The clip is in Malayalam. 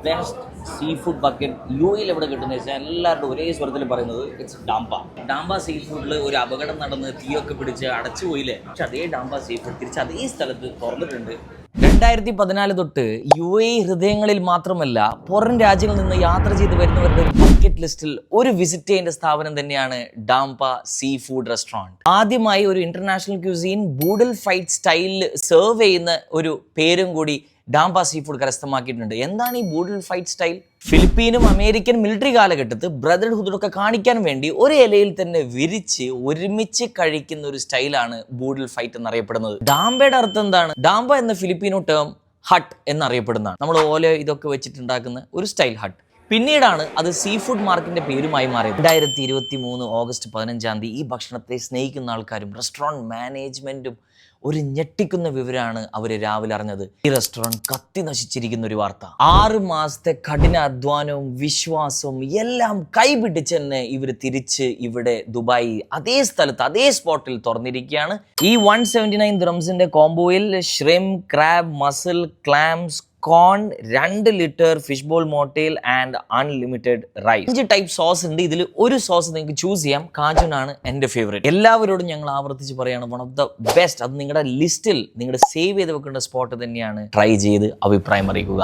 Best seafood bucket U എയിൽ എവിടെ കിട്ടുന്ന വെച്ചാൽ എല്ലാവരുടെ ഒരേ സ്വരത്തിൽ പറയുന്നത് ഇറ്റ്സ് ഡാംബ സീ ഫുഡിൽ ഒരു അപകടം നടന്ന് തീയൊക്കെ പിടിച്ച് അടച്ചു പോയില്ലേ, പക്ഷെ അതേ ഡാംബ സീ ഫുഡ് തിരിച്ച് അതേ സ്ഥലത്ത് തുറന്നിട്ടുണ്ട്. 2014 തൊട്ട് യു എ ഹൃദയങ്ങളിൽ മാത്രമല്ല പുറം രാജ്യങ്ങളിൽ നിന്ന് യാത്ര ചെയ്ത് വരുന്നവരുടെ ഒരു ബക്കറ്റ് ലിസ്റ്റിൽ ഒരു വിസിറ്റ് ചെയ്യേണ്ട സ്ഥാപനം തന്നെയാണ് ഡാംബ സീ ഫുഡ് റെസ്റ്റോറൻറ്റ്. ആദ്യമായി ഒരു ഇന്റർനാഷണൽ ക്യൂസീൻ ബൂഡൽ ഫൈറ്റ് സ്റ്റൈലിൽ സെർവ് ചെയ്യുന്ന ഒരു പേരും കൂടി ഡാംബ സീ ഫുഡ് കരസ്ഥമാക്കിയിട്ടുണ്ട്. എന്താണ് ഈ ബൂഡൽ ഫൈറ്റ് സ്റ്റൈൽ? ഫിലിപ്പീനും അമേരിക്കൻ മിലിറ്ററി കാലഘട്ടത്തിൽ ബ്രദർഹുഡൊക്കെ കാണിക്കാൻ വേണ്ടി ഒരു ഇലയിൽ തന്നെ വിരിച്ച് ഒരുമിച്ച് കഴിക്കുന്ന ഒരു സ്റ്റൈലാണ് ബൂഡൽ ഫൈറ്റ് എന്നറിയപ്പെടുന്നത്. ഡാംബയുടെ അർത്ഥം എന്താണ്? ഡാംബ എന്ന ഫിലിപ്പീനോ ടേം ഹട്ട് എന്നറിയപ്പെടുന്നതാണ്. നമ്മൾ ഓല ഇതൊക്കെ വെച്ചിട്ടുണ്ടാക്കുന്ന ഒരു സ്റ്റൈൽ ഹട്ട്. പിന്നീടാണ് അത് സീ ഫുഡ് മാർക്കിന്റെ പേരുമായി മാറിയത്. 2023 ഓഗസ്റ്റ് 15 ഈ ഭക്ഷണത്തെ സ്നേഹിക്കുന്ന ആൾക്കാരും റെസ്റ്റോറൻറ്റ് മാനേജ്മെന്റും ഒരു ഞെട്ടിക്കുന്ന വിവരമാണ് അവർ രാവിലെ അറിഞ്ഞത്. ഈ റെസ്റ്റോറൻറ്റ് കത്തി നശിച്ചിരിക്കുന്ന ഒരു വാർത്ത. 6 മാസത്തെ കഠിന അധ്വാനവും വിശ്വാസവും എല്ലാം കൈപിടിച്ച് തന്നെ ഇവർ തിരിച്ച് ഇവിടെ ദുബായ് അതേ സ്ഥലത്ത് അതേ സ്പോട്ടിൽ തുറന്നിരിക്കുകയാണ്. ഈ 179 ദിറംസിന്റെ കോംബോയിൽ shrimp, crab, mussel, clams, corn, 2 litre fish ball motel and unlimited rice. 5 type sauce ഉണ്ട്. ഇതിൽ ഒരു സോസ് നിങ്ങൾക്ക് ചൂസ് ചെയ്യാം. കാജുനാണ് എൻ്റെ ഫേവറേറ്റ്. എല്ലാവരോടും ഞങ്ങൾ ആവർത്തിച്ച് പറയുകയാണ്, വൺ ഓഫ് ദ ബെസ്റ്റ്. അത് നിങ്ങളുടെ ലിസ്റ്റിൽ നിങ്ങൾ സേവ് ചെയ്ത് വെക്കേണ്ട സ്പോട്ട് തന്നെയാണ്. ട്രൈ ചെയ്ത് അഭിപ്രായം അറിയിക്കുക.